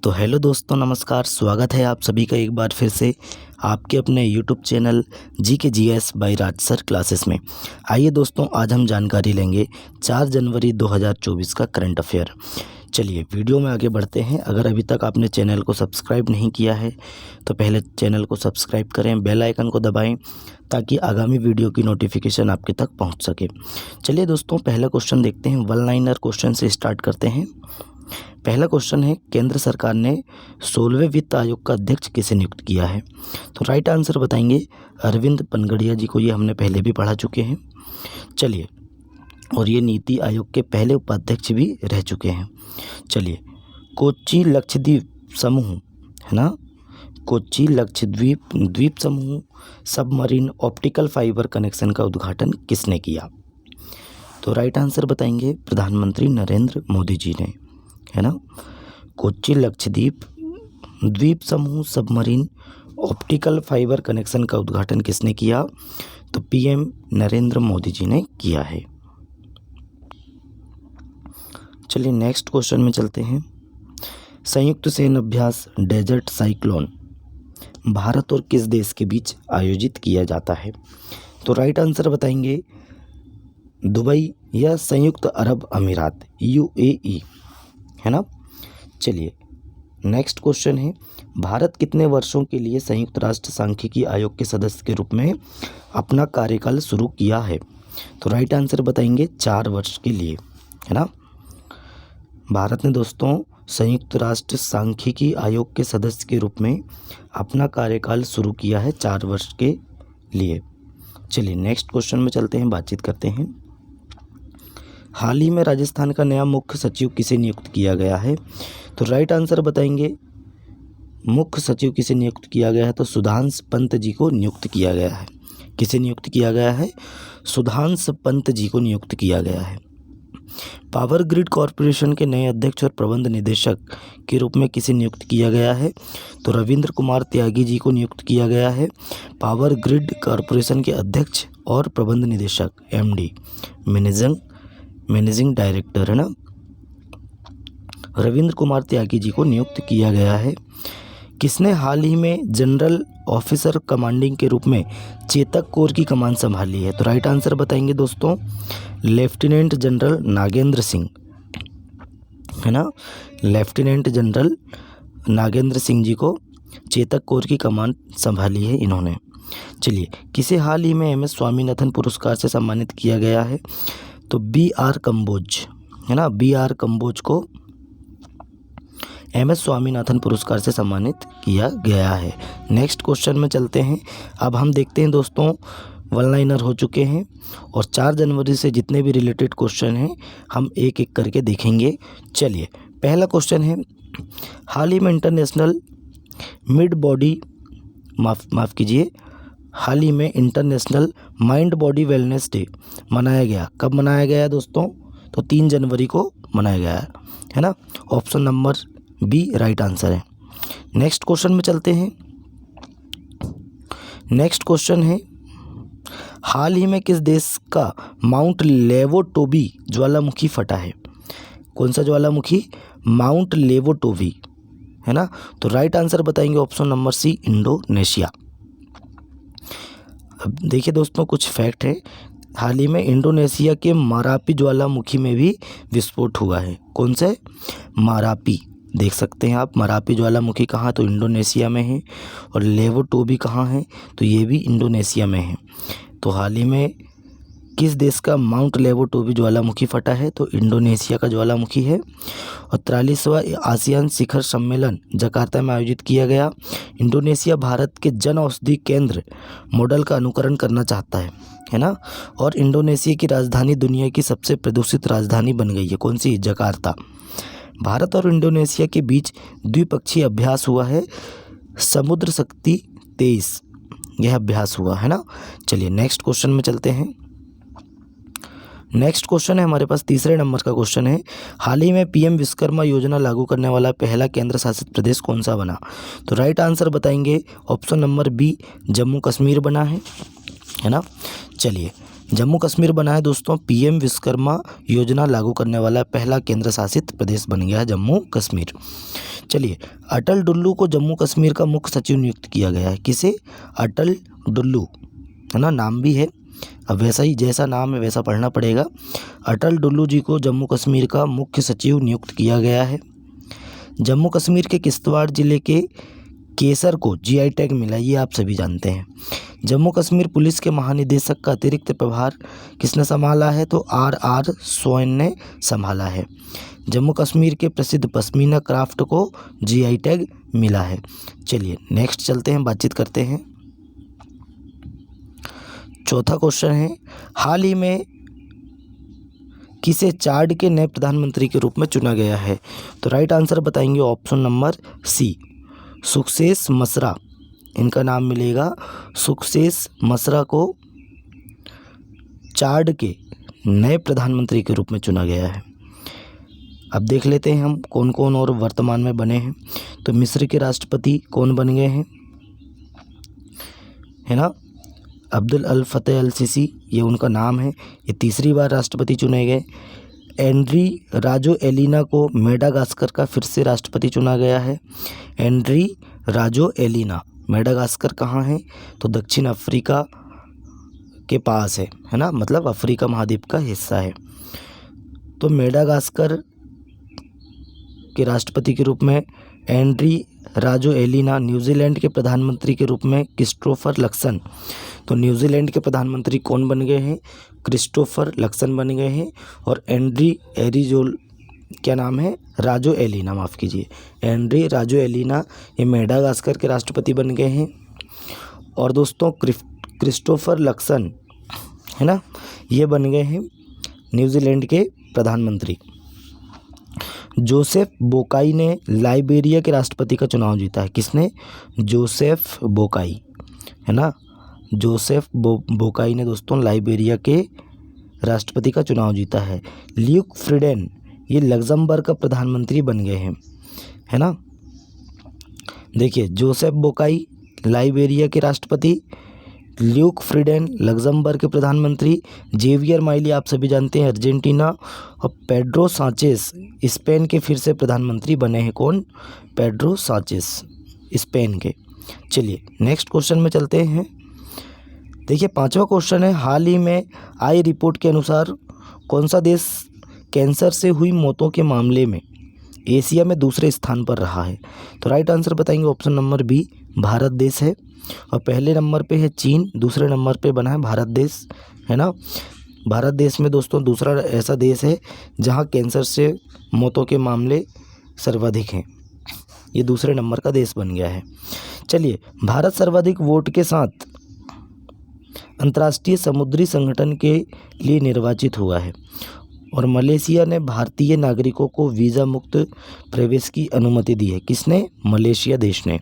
तो हेलो दोस्तों, नमस्कार। स्वागत है आप सभी का एक बार फिर से आपके अपने यूट्यूब चैनल GK/GS बाय राज सर क्लासेस में। आइए दोस्तों, आज हम जानकारी लेंगे 4 जनवरी 2024 का करंट अफेयर। चलिए वीडियो में आगे बढ़ते हैं। अगर अभी तक आपने चैनल को सब्सक्राइब नहीं किया है तो पहले चैनल को सब्सक्राइब करें, बेल आइकन को दबाएं ताकि आगामी वीडियो की नोटिफिकेशन आपके तक पहुंच सके। चलिए दोस्तों, पहला क्वेश्चन देखते हैं। वन लाइनर क्वेश्चन से स्टार्ट करते हैं। पहला क्वेश्चन है, केंद्र सरकार ने 16वें वित्त आयोग का अध्यक्ष किसे नियुक्त किया है? तो राइट आंसर बताएंगे अरविंद पनगड़िया जी को। ये हमने पहले भी पढ़ा चुके हैं। चलिए, और ये नीति आयोग के पहले उपाध्यक्ष भी रह चुके हैं। चलिए, कोच्चि लक्षद्वीप समूह है ना, कोच्चि लक्षद्वीप द्वीप समूह सबमरीन ऑप्टिकल फाइबर कनेक्शन का उद्घाटन किसने किया? तो राइट आंसर बताएंगे प्रधानमंत्री नरेंद्र मोदी जी ने, है ना। कोच्चि लक्षद्वीप द्वीप समूह सबमरीन ऑप्टिकल फाइबर कनेक्शन का उद्घाटन किसने किया? तो PM नरेंद्र मोदी जी ने किया है। चलिए नेक्स्ट क्वेश्चन में चलते हैं। संयुक्त सेना अभ्यास डेजर्ट साइक्लोन भारत और किस देश के बीच आयोजित किया जाता है? तो राइट आंसर बताएंगे दुबई या संयुक्त अरब अमीरात UAE, है ना। चलिए नेक्स्ट क्वेश्चन है, भारत कितने वर्षों के लिए संयुक्त राष्ट्र सांख्यिकी आयोग के सदस्य के रूप में अपना कार्यकाल शुरू किया है? तो राइट आंसर बताएंगे 4 वर्ष के लिए, है ना। भारत ने दोस्तों संयुक्त राष्ट्र सांख्यिकी आयोग के सदस्य के रूप में अपना कार्यकाल शुरू किया है 4 वर्ष के लिए। चलिए नेक्स्ट क्वेश्चन में चलते हैं, बातचीत करते हैं। हाल ही में राजस्थान का नया मुख्य सचिव किसे नियुक्त किया गया है? तो राइट आंसर बताएंगे मुख्य सचिव किसे नियुक्त किया गया है? तो सुधांश पंत जी को नियुक्त किया गया है। किसे नियुक्त किया गया है? सुधांश पंत जी को नियुक्त किया गया है। पावर ग्रिड कॉरपोरेशन के नए अध्यक्ष और प्रबंध निदेशक के रूप में किसे नियुक्त किया गया है? तो रविंद्र कुमार त्यागी जी को नियुक्त किया गया है। पावर ग्रिड कॉरपोरेशन के अध्यक्ष और प्रबंध निदेशक MD मैनेजिंग डायरेक्टर, है ना, रविंद्र कुमार त्यागी जी को नियुक्त किया गया है। किसने हाल ही में जनरल ऑफिसर कमांडिंग के रूप में चेतक कोर की कमान संभाली है? तो राइट आंसर बताएंगे दोस्तों लेफ्टिनेंट जनरल नागेंद्र सिंह, है ना। लेफ्टिनेंट जनरल नागेंद्र सिंह जी को चेतक कोर की कमान संभाली है इन्होंने। चलिए, किसे हाल ही में MS स्वामीनाथन पुरस्कार से सम्मानित किया गया है? तो BR कंबोज, है ना, BR कंबोज को MS स्वामीनाथन पुरस्कार से सम्मानित किया गया है। नेक्स्ट क्वेश्चन में चलते हैं। अब हम देखते हैं दोस्तों, वन लाइनर हो चुके हैं और 4 जनवरी से जितने भी रिलेटेड क्वेश्चन हैं हम एक एक करके देखेंगे। चलिए, पहला क्वेश्चन है, हाल ही में इंटरनेशनल मिड बॉडी माफ़ कीजिए हाल ही में international mind body wellness day मनाया गया। कब मनाया गया दोस्तों? तो 3 जनवरी को मनाया गया है ना। Option number B right answer है। नेक्स्ट क्वेश्चन में चलते हैं। नेक्स्ट क्वेश्चन है, हाल ही में किस देश का माउंट लेवोटोबी ज्वालामुखी फटा है? कौन सा ज्वालामुखी? माउंट लेवोटोबी, है ना। तो राइट आंसर बताएंगे ऑप्शन नंबर C इंडोनेशिया। अब देखिए दोस्तों, कुछ फैक्ट है। हाल ही में इंडोनेशिया के मारापी ज्वालामुखी में भी विस्फोट हुआ है। कौन से? मारापी, देख सकते हैं आप। मारापी ज्वालामुखी कहाँ? तो इंडोनेशिया में है। और लेवोटोबी कहाँ है? तो ये भी इंडोनेशिया में है। तो हाल ही में किस देश का माउंट लेवोटोबी ज्वालामुखी फटा है? तो इंडोनेशिया का ज्वालामुखी है। और 43वां आसियान शिखर सम्मेलन जकार्ता में आयोजित किया गया। इंडोनेशिया भारत के जन औषधि केंद्र मॉडल का अनुकरण करना चाहता है ना। और इंडोनेशिया की राजधानी दुनिया की सबसे प्रदूषित राजधानी बन गई है। कौन सी? जकार्ता। भारत और इंडोनेशिया के बीच द्विपक्षीय अभ्यास हुआ है, समुद्र शक्ति 23 यह अभ्यास हुआ, है ना। चलिए नेक्स्ट क्वेश्चन में चलते हैं। नेक्स्ट क्वेश्चन है हमारे पास, तीसरे नंबर का क्वेश्चन है, हाल ही में PM विश्वकर्मा योजना लागू करने वाला पहला केंद्र शासित प्रदेश कौन सा बना? तो राइट आंसर बताएंगे option number B Jammu Kashmir बना है ना। चलिए, जम्मू कश्मीर बना है दोस्तों, PM विश्वकर्मा योजना लागू करने वाला पहला केंद्र शासित प्रदेश बन गया है जम्मू कश्मीर। चलिए, अटल डुल्लू को जम्मू कश्मीर का मुख्य सचिव नियुक्त किया गया है। किसे? अटल डुल्लू, है ना, नाम भी है। अब वैसा ही जैसा नाम है वैसा पढ़ना पड़ेगा। अटल डुल्लू जी को जम्मू कश्मीर का मुख्य सचिव नियुक्त किया गया है। जम्मू कश्मीर के किश्तवाड़ जिले के केसर को जीआई टैग मिला, ये आप सभी जानते हैं। जम्मू कश्मीर पुलिस के महानिदेशक का अतिरिक्त प्रभार किसने संभाला है? तो आर सोन ने संभाला है। जम्मू कश्मीर के प्रसिद्ध पश्मीना क्राफ्ट को जीआई टैग मिला है। चलिए नेक्स्ट चलते हैं, बातचीत करते हैं। चौथा क्वेश्चन है, हाल ही में किसे चाड के नए प्रधानमंत्री के रूप में चुना गया है? तो राइट आंसर बताएंगे ऑप्शन नंबर सी, सुक्सेस मसरा। इनका नाम मिलेगा, सुक्सेस मसरा को चाड के नए प्रधानमंत्री के रूप में चुना गया है। अब देख लेते हैं हम कौन कौन और वर्तमान में बने हैं। तो मिस्र के राष्ट्रपति कौन बन गए हैं, है ना, अब्दुल अल फतेह अल सीसी, ये उनका नाम है। ये तीसरी बार राष्ट्रपति चुने गए। एंड्री राजो एलिना को मेडागास्कर का फिर से राष्ट्रपति चुना गया है। एंड्री राजो एलिना, मेडागास्कर कहाँ है? तो दक्षिण अफ्रीका के पास है ना, मतलब अफ्रीका महाद्वीप का हिस्सा है। तो मेडागास्कर के राष्ट्रपति के रूप में एंड्री राजो एलिना। न्यूजीलैंड के प्रधानमंत्री के रूप में क्रिस्टोफर लक्सन। तो न्यूजीलैंड के प्रधानमंत्री कौन बन गए हैं? क्रिस्टोफर लक्सन बन गए हैं। और एंड्री एरिजोल, क्या नाम है? राजो एलिना, माफ़ कीजिए, एंड्री राजो एलिना, ये मेडागास्कर के राष्ट्रपति बन गए हैं। और दोस्तों क्रिस्टोफर लक्सन, है ना, ये बन गए हैं न्यूजीलैंड के प्रधानमंत्री। जोसेफ बोकाई ने लाइबेरिया के राष्ट्रपति का चुनाव जीता है। किसने? जोसेफ बोकाई, है ना, जोसेफ बोकाई ने दोस्तों लाइबेरिया के राष्ट्रपति का चुनाव जीता है। ल्यूक फ्रीडेन, ये लग्जमबर्ग का प्रधानमंत्री बन गए हैं, है ना। देखिए, जोसेफ बोकाई लाइबेरिया के राष्ट्रपति, ल्यूक फ्रीडेन लग्जमबर्ग के प्रधानमंत्री, जेवियर माइली आप सभी जानते हैं अर्जेंटीना, और पेड्रो सांचेस स्पेन के फिर से प्रधानमंत्री बने हैं। कौन? पेड्रो सांचेस, स्पेन के। चलिए नेक्स्ट क्वेश्चन में चलते हैं। देखिए पांचवा क्वेश्चन है, हाल ही में आई रिपोर्ट के अनुसार कौन सा देश कैंसर से हुई मौतों के मामले में एशिया में दूसरे स्थान पर रहा है? तो राइट आंसर बताएंगे ऑप्शन नंबर बी, भारत देश है। और पहले नंबर पे है चीन, दूसरे नंबर पे बना है भारत देश, है ना। भारत देश में दोस्तों दूसरा ऐसा देश है जहां कैंसर से मौतों के मामले सर्वाधिक हैं, ये दूसरे नंबर का देश बन गया है। चलिए, भारत सर्वाधिक वोट के साथ अंतर्राष्ट्रीय समुद्री संगठन के लिए निर्वाचित हुआ है। और मलेशिया ने भारतीय नागरिकों को वीज़ा मुक्त प्रवेश की अनुमति दी है। किसने? मलेशिया देश ने।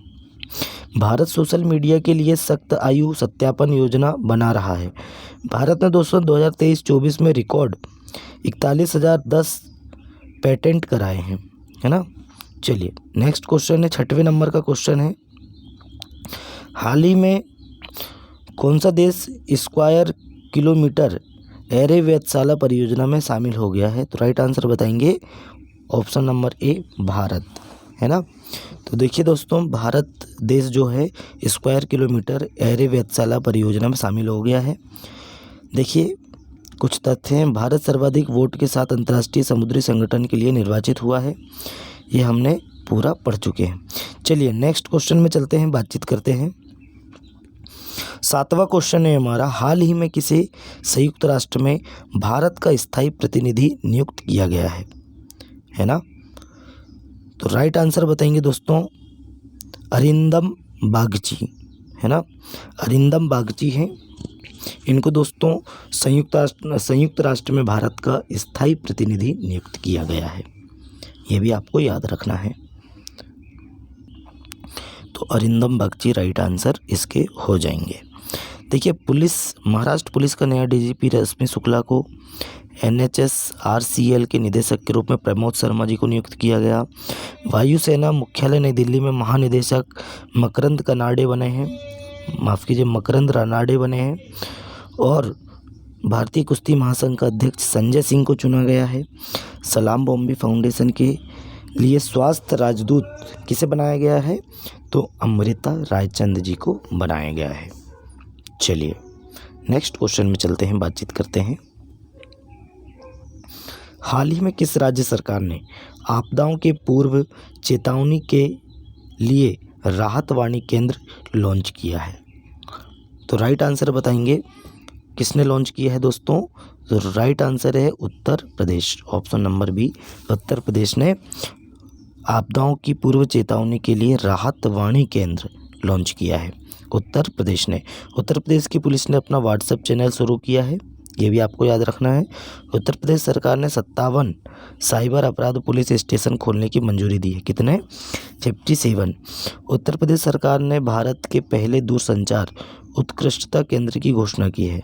भारत सोशल मीडिया के लिए सख्त आयु सत्यापन योजना बना रहा है। भारत ने दोस्तों 2023-24 में रिकॉर्ड 41,010 पेटेंट कराए हैं, है ना। चलिए नेक्स्ट क्वेश्चन है, छठवें नंबर का क्वेश्चन है, हाल ही में कौन सा देश स्क्वायर किलोमीटर एरे वेधशाला परियोजना में शामिल हो गया है? तो राइट आंसर बताएंगे ऑप्शन नंबर ए, भारत, है ना। तो देखिए दोस्तों, भारत देश जो है स्क्वायर किलोमीटर एरे वेधशाला परियोजना में शामिल हो गया है। देखिए कुछ तथ्य हैं, भारत सर्वाधिक वोट के साथ अंतर्राष्ट्रीय समुद्री संगठन के लिए निर्वाचित हुआ है, ये हमने पूरा पढ़ चुके हैं। चलिए नेक्स्ट क्वेश्चन में चलते हैं, बातचीत करते हैं। सातवां क्वेश्चन है हमारा, हाल ही में किसे संयुक्त राष्ट्र में भारत का स्थायी प्रतिनिधि नियुक्त किया गया है ना। तो राइट आंसर बताएंगे दोस्तों अरिंदम बागची, है ना, अरिंदम बागची हैं। इनको दोस्तों संयुक्त राष्ट्र में भारत का स्थायी प्रतिनिधि नियुक्त किया गया है, ये भी आपको याद रखना है। तो अरिंदम बागची राइट आंसर इसके हो जाएंगे। देखिए महाराष्ट्र पुलिस का नया डीजीपी रश्मि शुक्ला को NHSRCL के निदेशक के रूप में प्रमोद शर्मा जी को नियुक्त किया गया। वायुसेना मुख्यालय नई दिल्ली में महानिदेशक मकरंद रानाडे बने हैं। और भारतीय कुश्ती महासंघ का अध्यक्ष संजय सिंह को चुना गया है। सलाम बॉम्बे फाउंडेशन के लिए स्वास्थ्य राजदूत किसे बनाया गया है? तो अमृता रायचंद जी को बनाया गया है। चलिए नेक्स्ट क्वेश्चन में चलते हैं, बातचीत करते हैं। हाल ही में किस राज्य सरकार ने आपदाओं के पूर्व चेतावनी के लिए राहत वाणी केंद्र लॉन्च किया है? तो राइट आंसर बताएंगे किसने लॉन्च किया है दोस्तों? तो राइट आंसर है Uttar Pradesh, option number B. Uttar Pradesh ने आपदाओं की पूर्व चेतावनी के लिए राहत वाणी केंद्र लॉन्च किया है। उत्तर प्रदेश ने। उत्तर प्रदेश की पुलिस ने अपना व्हाट्सएप चैनल शुरू किया है, ये भी आपको याद रखना है। उत्तर प्रदेश सरकार ने 57 साइबर अपराध पुलिस स्टेशन खोलने की मंजूरी दी है। कितने? 57। उत्तर प्रदेश सरकार ने भारत के पहले दूरसंचार उत्कृष्टता केंद्र की घोषणा की है।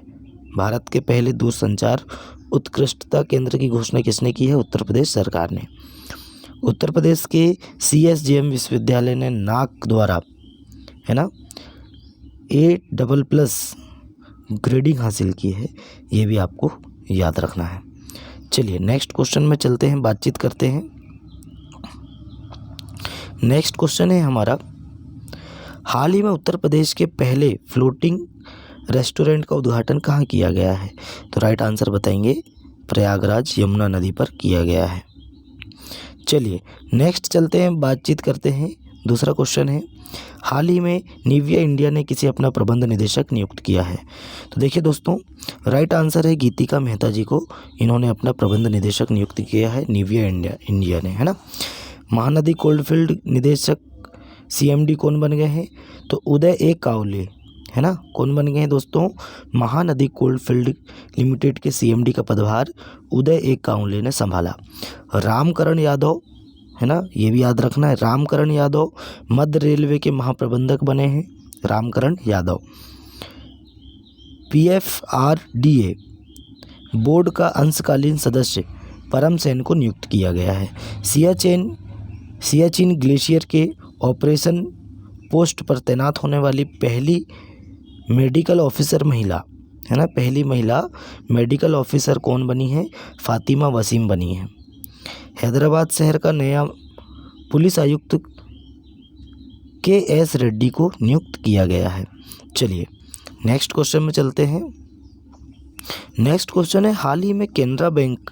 भारत के पहले दूरसंचार उत्कृष्टता केंद्र की घोषणा किसने की है? उत्तर प्रदेश सरकार ने। उत्तर प्रदेश के CSJM विश्वविद्यालय ने नाक द्वारा, है ना, A++ ग्रेडिंग हासिल की है, ये भी आपको याद रखना है। चलिए नेक्स्ट क्वेश्चन में चलते हैं, बातचीत करते हैं। नेक्स्ट क्वेश्चन है हमारा, हाल ही में उत्तर प्रदेश के पहले फ्लोटिंग रेस्टोरेंट का उद्घाटन कहाँ किया गया है? तो राइट आंसर बताएंगे प्रयागराज यमुना नदी पर किया गया है। चलिए नेक्स्ट चलते हैं, बातचीत करते हैं। दूसरा क्वेश्चन है, हाल ही में निविया इंडिया ने किसे अपना प्रबंध निदेशक नियुक्त किया है? तो देखिए दोस्तों, राइट आंसर है गीतिका मेहता जी को इन्होंने अपना प्रबंध निदेशक नियुक्त किया है, निविया इंडिया ने, है ना। महानदी कोलफील्ड निदेशक CMD कौन बन गए हैं? तो उदय ए कावले, है ना, कौन बन गए हैं दोस्तों? महानदी कोलफील्ड लिमिटेड के CMD का पदभार उदय ए कावले ने संभाला। रामकरण यादव, है ना, ये भी याद रखना है, रामकरण यादव मध्य रेलवे के महाप्रबंधक बने हैं, रामकरण यादव। PFRDA बोर्ड का अंशकालीन सदस्य परम सेन को नियुक्त किया गया है। सियाचिन ग्लेशियर के ऑपरेशन पोस्ट पर तैनात होने वाली पहली मेडिकल ऑफिसर महिला, है ना, पहली महिला मेडिकल ऑफिसर कौन बनी है? फातिमा वसीम बनी है। हैदराबाद शहर का नया पुलिस आयुक्त KS रेड्डी को नियुक्त किया गया है। चलिए नेक्स्ट क्वेश्चन में चलते हैं। नेक्स्ट क्वेश्चन है, हाल ही में केनरा बैंक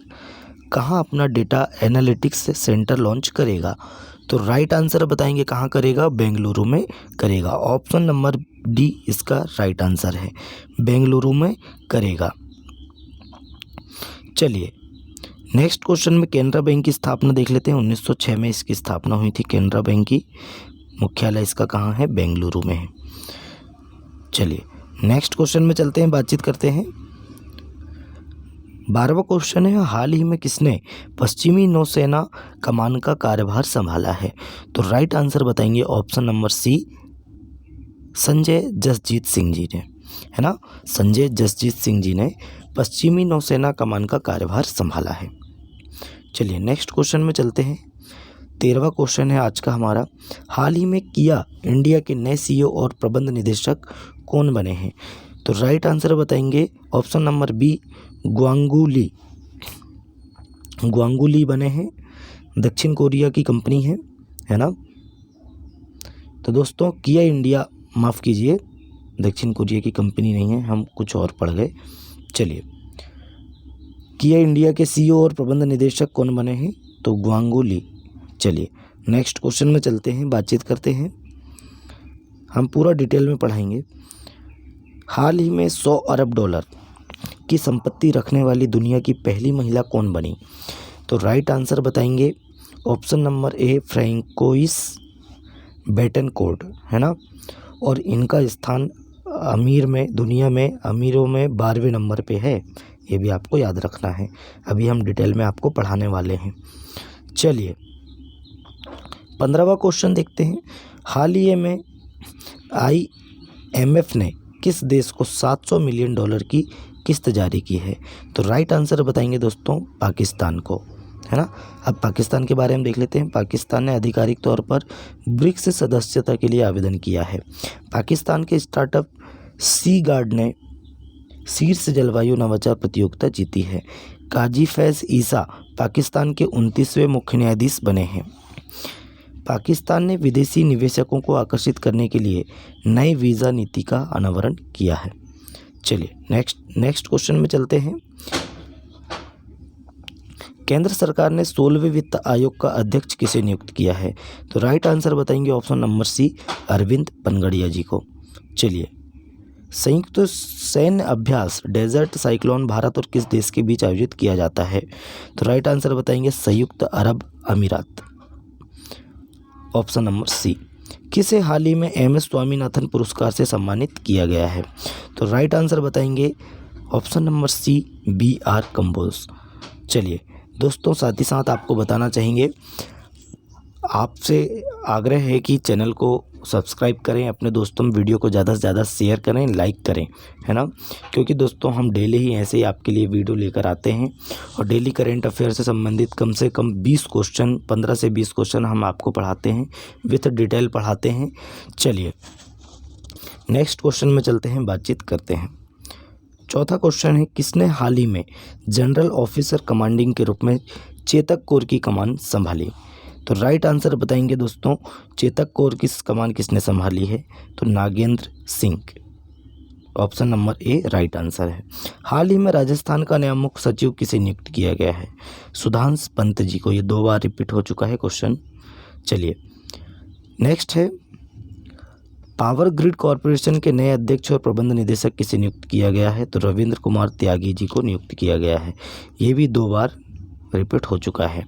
कहाँ अपना डेटा एनालिटिक्स सेंटर लॉन्च करेगा? तो राइट आंसर बताएंगे कहाँ करेगा? बेंगलुरु में करेगा, ऑप्शन नंबर D इसका राइट आंसर है, बेंगलुरु में करेगा। चलिए नेक्स्ट क्वेश्चन में केनरा बैंक की स्थापना देख लेते हैं। 1906 में इसकी स्थापना हुई थी केनरा बैंक की। मुख्यालय इसका कहाँ है? बेंगलुरु में है। चलिए नेक्स्ट क्वेश्चन में चलते हैं, बातचीत करते हैं। 12वां क्वेश्चन है, हाल ही में किसने पश्चिमी नौसेना कमान का कार्यभार संभाला है? तो राइट आंसर बताएंगे option number C, Sanjay Jasjit Singh ji ने, है ना, संजय जसजीत सिंह जी ने पश्चिमी नौसेना कमान का कार्यभार संभाला है। चलिए नेक्स्ट क्वेश्चन में चलते हैं। 13वां क्वेश्चन है आज का हमारा, हाल ही में किया इंडिया के नए CEO और प्रबंध निदेशक कौन बने हैं? तो राइट आंसर बताएंगे ऑप्शन नंबर B, ग्वांगुली बने हैं। दक्षिण कोरिया की कंपनी है ना। तो दोस्तों किया इंडिया, माफ़ कीजिए, दक्षिण कोरिया की कंपनी नहीं है, हम कुछ और पढ़ गए। चलिए किया इंडिया के CEO और प्रबंध निदेशक कौन बने हैं? तो ग्वांगुली। चलिए नेक्स्ट क्वेश्चन में चलते हैं, बातचीत करते हैं। हम पूरा डिटेल में पढ़ाएंगे। हाल ही में $100 अरब की संपत्ति रखने वाली दुनिया की पहली महिला कौन बनी? तो राइट आंसर बताएंगे option number A, François Betancourt, है ना, और इनका स्थान अमीर में, दुनिया में अमीरों में 12वें नंबर पे है, ये भी आपको याद रखना है। अभी हम डिटेल में आपको पढ़ाने वाले हैं। चलिए 15वां क्वेश्चन देखते हैं। हाल ही में IMF ने किस देश को $700 मिलियन की किस्त जारी की है? तो राइट आंसर बताएंगे दोस्तों पाकिस्तान को, है ना। अब पाकिस्तान के बारे में देख लेते हैं। पाकिस्तान ने आधिकारिक तौर पर ब्रिक्स सदस्यता के लिए आवेदन किया है। पाकिस्तान के स्टार्टअप सी गार्ड ने शीर्ष जलवायु नवाचार प्रतियोगिता जीती है। काजी फैज़ ईसा पाकिस्तान के 29वें मुख्य न्यायाधीश बने हैं। पाकिस्तान ने विदेशी निवेशकों को आकर्षित करने के लिए नई वीज़ा नीति का अनावरण किया है। चलिए नेक्स्ट क्वेश्चन में चलते हैं। केंद्र सरकार ने 16वें वित्त आयोग का अध्यक्ष किसे नियुक्त किया है? तो राइट आंसर बताएंगे option number C, Arvind Panagariya ji को। चलिए, संयुक्त सैन्य अभ्यास डेजर्ट साइक्लोन भारत और किस देश के बीच आयोजित किया जाता है? तो राइट आंसर बताएंगे संयुक्त अरब अमीरात, ऑप्शन नंबर सी। किसे हाल ही में MS स्वामीनाथन पुरस्कार से सम्मानित किया गया है? तो राइट आंसर बताएंगे option number C, BR Kamboj. चलिए दोस्तों, साथ ही साथ आपको बताना चाहेंगे, आपसे आग्रह है कि चैनल को सब्सक्राइब करें, अपने दोस्तों में वीडियो को ज़्यादा से ज़्यादा शेयर करें, लाइक करें, है ना, क्योंकि दोस्तों हम डेली ही ऐसे ही आपके लिए वीडियो लेकर आते हैं और डेली करेंट अफेयर से संबंधित कम से कम 20 क्वेश्चन, 15 से 20 क्वेश्चन हम आपको पढ़ाते हैं, विथ डिटेल पढ़ाते हैं। चलिए नेक्स्ट क्वेश्चन में चलते हैं, बातचीत करते हैं। चौथा क्वेश्चन है, किसने हाल ही में जनरल ऑफिसर कमांडिंग के रूप में चेतक कोर की कमान संभाली? तो राइट आंसर बताएंगे दोस्तों, चेतक कोर की कमान किसने संभाली है? तो Nagendra Singh, option number A right answer है। हाल ही में राजस्थान का नया मुख्य सचिव किसे नियुक्त किया गया है? सुधांशु पंत जी को। ये 2 बार रिपीट हो चुका है क्वेश्चन। चलिए नेक्स्ट है, पावर ग्रिड कॉरपोरेशन के नए अध्यक्ष और प्रबंध निदेशक किसे नियुक्त किया गया है? तो रविंद्र कुमार त्यागी जी को नियुक्त किया गया है। ये भी 2 बार रिपीट हो चुका है।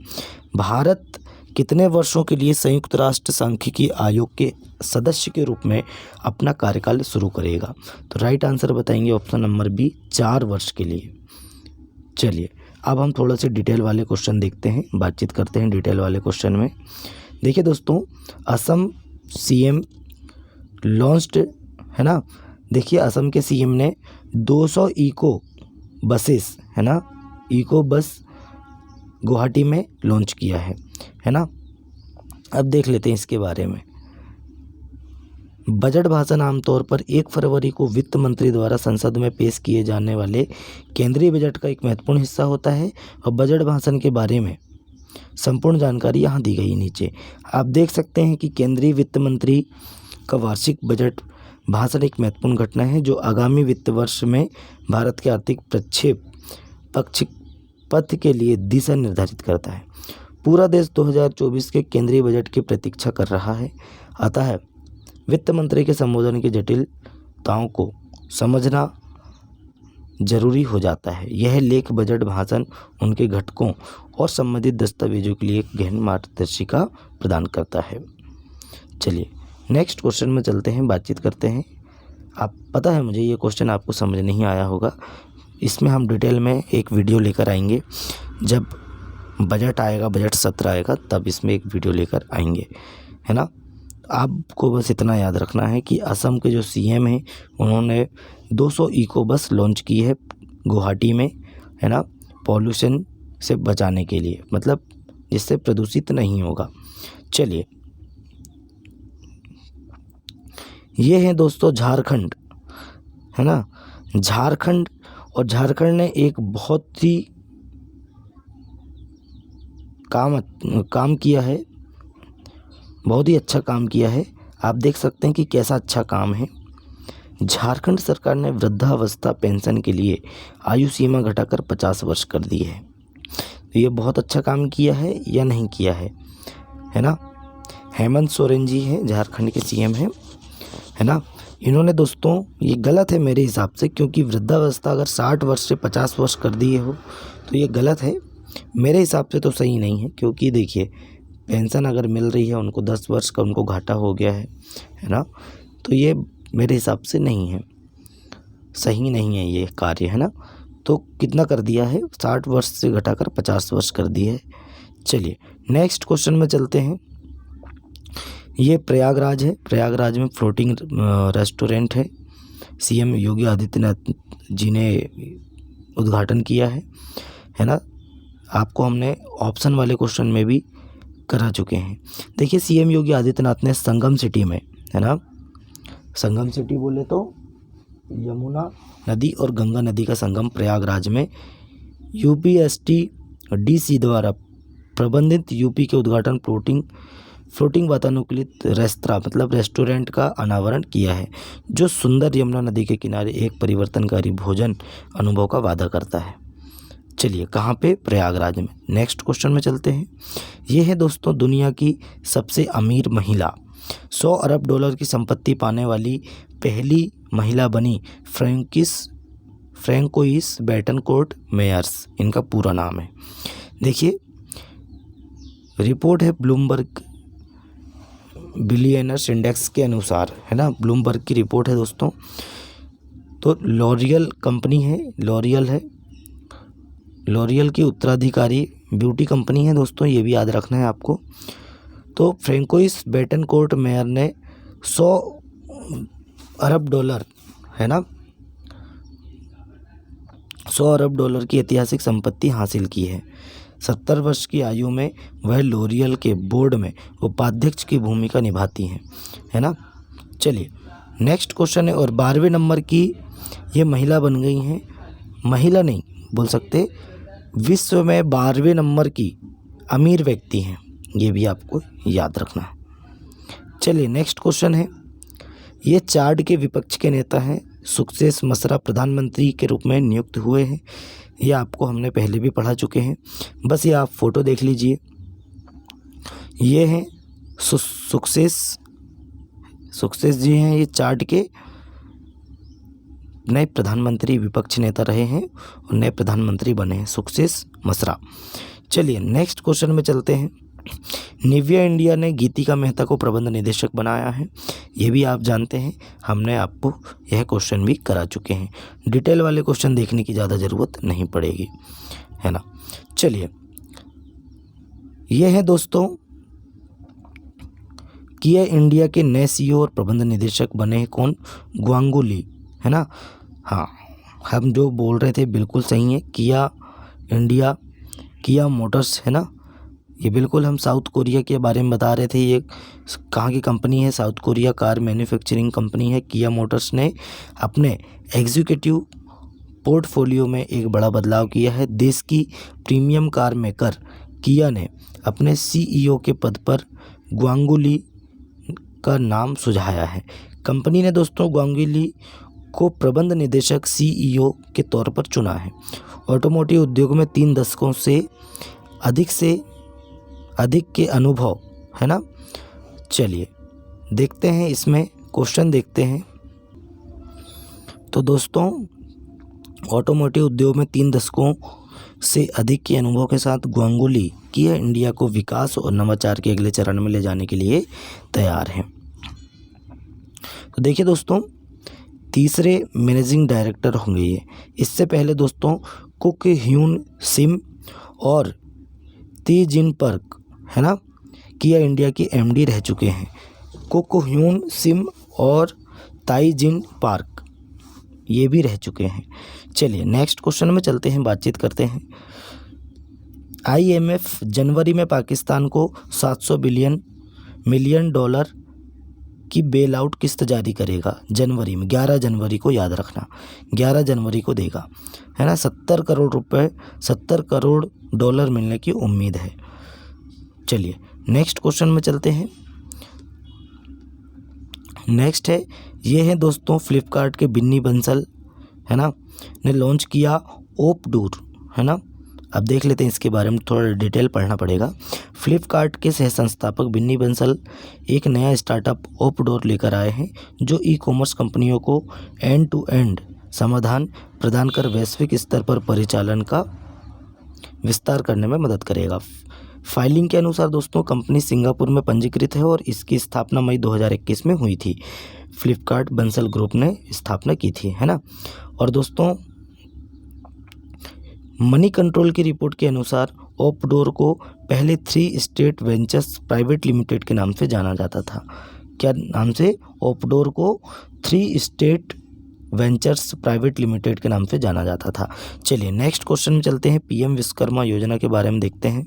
भारत कितने वर्षों के लिए संयुक्त राष्ट्र सांख्यिकी आयोग के सदस्य के रूप में अपना कार्यकाल शुरू करेगा? तो राइट आंसर बताएंगे ऑप्शन नंबर बी, 4 वर्ष के लिए। चलिए अब हम थोड़ा से डिटेल वाले क्वेश्चन देखते हैं, बातचीत करते हैं डिटेल वाले क्वेश्चन में। देखिए दोस्तों, असम CM लॉन्च्ड, है ना, देखिए असम के CM ने 200 इको बसेस, है ना, इको बस गुवाहाटी में लॉन्च किया है ना। अब देख लेते हैं इसके बारे में। बजट भाषण आमतौर पर 1 फरवरी को वित्त मंत्री द्वारा संसद में पेश किए जाने वाले केंद्रीय बजट का एक महत्वपूर्ण हिस्सा होता है और बजट भाषण के बारे में संपूर्ण जानकारी यहाँ दी गई नीचे। आप देख सकते हैं कि केंद्रीय वित्त मंत्री का वार्षिक बजट भाषण एक महत्वपूर्ण घटना है जो आगामी वित्त वर्ष में भारत के आर्थिक पथ के लिए दिशा निर्धारित करता है। पूरा देश 2024 के केंद्रीय बजट की प्रतीक्षा कर रहा है, अतः वित्त मंत्री के संबोधन की जटिलताओं को समझना जरूरी हो जाता है। यह लेख बजट भाषण, उनके घटकों और संबंधित दस्तावेजों के लिए एक गहन मार्गदर्शिका प्रदान करता है। चलिए नेक्स्ट क्वेश्चन में चलते हैं, बातचीत करते हैं। आप पता है मुझे ये क्वेश्चन आपको समझ नहीं आया होगा, इसमें हम डिटेल में एक वीडियो लेकर आएंगे। जब बजट आएगा, बजट सत्र आएगा, तब इसमें एक वीडियो लेकर आएंगे, है ना। आपको बस इतना याद रखना है कि असम के जो CM हैं उन्होंने 200 इको बस लॉन्च की है गुवाहाटी में, है ना, पॉल्यूशन से बचाने के लिए, मतलब जिससे प्रदूषित नहीं होगा। चलिए ये है दोस्तों झारखंड, है ना, झारखंड। और झारखंड ने एक बहुत ही काम किया है, बहुत ही अच्छा काम किया है। आप देख सकते हैं कि कैसा अच्छा काम है। झारखंड सरकार ने वृद्धावस्था पेंशन के लिए आयु सीमा घटाकर 50 वर्ष कर दी है। तो ये बहुत अच्छा काम किया है या नहीं किया है ना। हेमंत सोरेन जी हैं, झारखंड के CM हैं, है ना। इन्होंने दोस्तों, ये गलत है मेरे हिसाब से, क्योंकि वृद्धावस्था अगर 60 वर्ष से 50 वर्ष कर दिए हो तो ये गलत है मेरे हिसाब से, तो सही नहीं है। क्योंकि देखिए पेंशन अगर मिल रही है उनको 10 वर्ष का उनको घाटा हो गया है ना, तो ये मेरे हिसाब से नहीं है, सही नहीं है ये कार्य, है ना। तो कितना कर दिया है, 60 वर्ष से घटाकर 50 वर्ष कर दिए है। चलिए नेक्स्ट क्वेश्चन में चलते हैं। ये प्रयागराज है, प्रयागराज में फ्लोटिंग रेस्टोरेंट है, CM योगी आदित्यनाथ जी ने उद्घाटन किया है ना। आपको हमने ऑप्शन वाले क्वेश्चन में भी करा चुके हैं। देखिए CM योगी आदित्यनाथ ने संगम सिटी में, है ना, संगम सिटी बोले तो यमुना नदी और गंगा नदी का संगम प्रयागराज में UPSTDC द्वारा प्रबंधित UP के उद्घाटन फ्लोटिंग फ्लोटिंग वातानुकूलित रेस्तरां मतलब रेस्टोरेंट का अनावरण किया है, जो सुंदर यमुना नदी के किनारे एक परिवर्तनकारी भोजन अनुभव का वादा करता है। चलिए कहाँ पे? प्रयागराज में। नेक्स्ट क्वेश्चन में चलते हैं। ये है दोस्तों दुनिया की सबसे अमीर महिला। 100 अरब डॉलर की संपत्ति पाने वाली पहली महिला बनी फ्रैंकोइस बेटनकोर्ट मेयर्स, इनका पूरा नाम है। देखिए रिपोर्ट है ब्लूमबर्ग बिलियनर्स इंडेक्स के अनुसार, है ना, ब्लूमबर्ग की रिपोर्ट है दोस्तों। तो लॉरियल कंपनी है, लॉरियल की उत्तराधिकारी ब्यूटी कंपनी है दोस्तों, ये भी याद रखना है आपको। तो फ्रैंकोइस बेटनकोर्ट मेयर ने 100 अरब डॉलर, है ना, 100 अरब डॉलर की ऐतिहासिक संपत्ति हासिल की है। 70 वर्ष की आयु में वह लॉरियल के बोर्ड में उपाध्यक्ष की भूमिका निभाती हैं, है ना। चलिए नेक्स्ट क्वेश्चन है, और 12वें नंबर की ये महिला बन गई हैं, महिला नहीं बोल सकते, विश्व में 12वें नंबर की अमीर व्यक्ति हैं, ये भी आपको याद रखना है। चलिए नेक्स्ट क्वेश्चन है, ये चाड के विपक्ष के नेता हैं, सुक्सेस मसरा प्रधानमंत्री के रूप में नियुक्त हुए हैं। ये आपको हमने पहले भी पढ़ा चुके हैं, बस ये आप फोटो देख लीजिए। ये हैं सुक्सेस जी हैं, ये चाड के नए प्रधानमंत्री, विपक्ष नेता रहे हैं और नए प्रधानमंत्री बने हैं, सुक्सेस मसरा। चलिए नेक्स्ट क्वेश्चन में चलते हैं। निविया इंडिया ने गीतिका मेहता को प्रबंध निदेशक बनाया है, ये भी आप जानते हैं, हमने आपको यह क्वेश्चन भी करा चुके हैं। डिटेल वाले क्वेश्चन देखने की ज़्यादा ज़रूरत नहीं पड़ेगी, है ना। चलिए ये है दोस्तों किया इंडिया के नए सीईओ और प्रबंध निदेशक बने हैं कौन? गांगुली, है ना। हाँ, हम जो बोल रहे थे बिल्कुल सही है, किया इंडिया, किया मोटर्स, है ना, ये बिल्कुल हम साउथ कोरिया के बारे में बता रहे थे। ये कहाँ की कंपनी है? South Korea car manufacturing company है। किया मोटर्स ने अपने एग्जीक्यूटिव पोर्टफोलियो में एक बड़ा बदलाव किया है। देश की प्रीमियम कार मेकर किया ने अपने सीईओ के पद पर गांगुली का नाम सुझाया है। कंपनी ने दोस्तों गांगुली को प्रबंध निदेशक सीईओ के तौर पर चुना है। ऑटोमोटिव उद्योग में 3 दशकों से अधिक के अनुभव, है ना। चलिए देखते हैं, इसमें क्वेश्चन देखते हैं। तो दोस्तों ऑटोमोटिव उद्योग में 3 दशकों से अधिक के अनुभव के साथ गांगुली किया इंडिया को विकास और नवाचार के अगले चरण में ले जाने के लिए तैयार हैं। तो देखिए दोस्तों, तीसरे मैनेजिंग डायरेक्टर होंगे ये। इससे पहले दोस्तों कुक ह्यून सिम और ती जिन पर्क, है ना, किया इंडिया की एमडी रह चुके हैं। कुक ह्यून सिम और ताई जिन पार्क ये भी रह चुके हैं। चलिए नेक्स्ट क्वेश्चन में चलते हैं, बातचीत करते हैं। आईएमएफ जनवरी में पाकिस्तान को 700 मिलियन डॉलर की बेल आउट किस्त जारी करेगा। जनवरी में 11 जनवरी को, याद रखना 11 जनवरी को देगा, है ना। 70 करोड़ डॉलर मिलने की उम्मीद है। चलिए नेक्स्ट क्वेश्चन में चलते हैं। नेक्स्ट है, ये है दोस्तों फ्लिपकार्ट के बिन्नी बंसल, है ना, ने लॉन्च किया ओपडोर, है ना। अब देख लेते हैं इसके बारे में, थोड़ा डिटेल पढ़ना पड़ेगा। फ्लिपकार्ट के सह संस्थापक बिन्नी बंसल एक नया स्टार्टअप ओपडोर लेकर आए हैं, जो ई कॉमर्स कंपनियों को एंड टू एंड समाधान प्रदान कर वैश्विक स्तर पर परिचालन का विस्तार करने में मदद करेगा। फाइलिंग के अनुसार दोस्तों कंपनी सिंगापुर में पंजीकृत है और इसकी स्थापना मई 2021 में हुई थी। फ्लिपकार्ट बंसल ग्रुप ने स्थापना की थी, है ना। और दोस्तों मनी कंट्रोल की रिपोर्ट के अनुसार ओपडोर को पहले 3 स्टेट वेंचर्स प्राइवेट लिमिटेड के नाम से जाना जाता था। क्या नाम से? ओपडोर को 3 स्टेट वेंचर्स प्राइवेट लिमिटेड के नाम से जाना जाता था। चलिए नेक्स्ट क्वेश्चन में चलते हैं। पीएम विश्वकर्मा योजना के बारे में देखते हैं।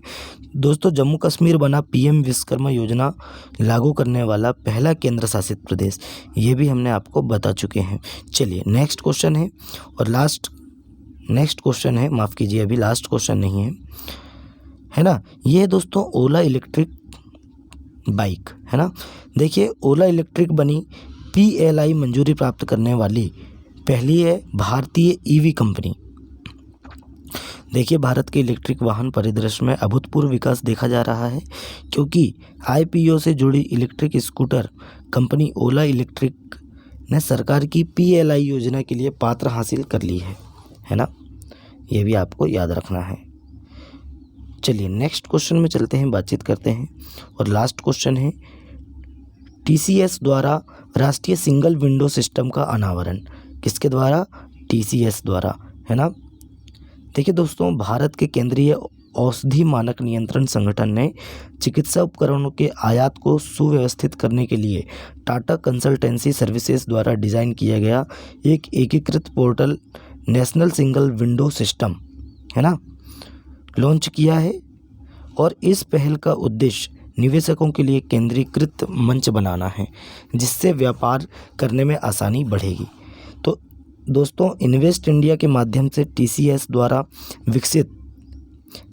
दोस्तों जम्मू कश्मीर बना पीएम विश्वकर्मा योजना लागू करने वाला पहला केंद्र शासित प्रदेश, ये भी हमने आपको बता चुके हैं। चलिए नेक्स्ट क्वेश्चन है, और नेक्स्ट क्वेश्चन है, माफ़ कीजिए अभी लास्ट क्वेश्चन नहीं है, है ना। ये दोस्तों ओला इलेक्ट्रिक बाइक, है ना। देखिए ओला इलेक्ट्रिक बनी PLI मंजूरी प्राप्त करने वाली पहली है भारतीय EV कंपनी। देखिए भारत के इलेक्ट्रिक वाहन परिदृश्य में अभूतपूर्व विकास देखा जा रहा है, क्योंकि IPO से जुड़ी इलेक्ट्रिक स्कूटर कंपनी ओला इलेक्ट्रिक ने सरकार की PLI योजना के लिए पात्र हासिल कर ली है ना। ये भी आपको याद रखना है। चलिए नेक्स्ट क्वेश्चन में चलते हैं, बातचीत करते हैं। और लास्ट क्वेश्चन है, TCS द्वारा राष्ट्रीय सिंगल विंडो सिस्टम का अनावरण किसके द्वारा? TCS द्वारा, है ना। देखिए दोस्तों, भारत के केंद्रीय औषधि मानक नियंत्रण संगठन ने चिकित्सा उपकरणों के आयात को सुव्यवस्थित करने के लिए टाटा कंसल्टेंसी सर्विसेज द्वारा डिज़ाइन किया गया एक एकीकृत portal national single window system, है ना, लॉन्च किया है। और इस पहल का उद्देश्य निवेशकों के लिए केंद्रीकृत मंच बनाना है, जिससे व्यापार करने में आसानी बढ़ेगी। तो दोस्तों, इन्वेस्ट इंडिया के माध्यम से TCS द्वारा विकसित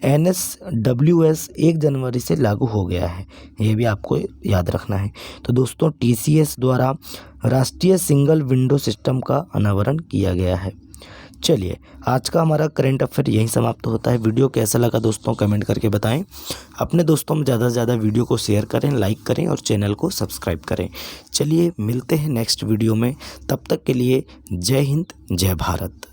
NSWS 1 जनवरी से लागू हो गया है, ये भी आपको याद रखना है। तो दोस्तों, TCS द्वारा राष्ट्रीय सिंगल विंडो सिस्टम का अनावरण किया गया है। चलिए आज का हमारा करंट अफेयर यहीं समाप्त होता है। वीडियो कैसा लगा दोस्तों कमेंट करके बताएं। अपने दोस्तों में ज़्यादा से ज़्यादा वीडियो को शेयर करें, लाइक करें और चैनल को सब्सक्राइब करें। चलिए मिलते हैं नेक्स्ट वीडियो में, तब तक के लिए जय हिंद, जय भारत।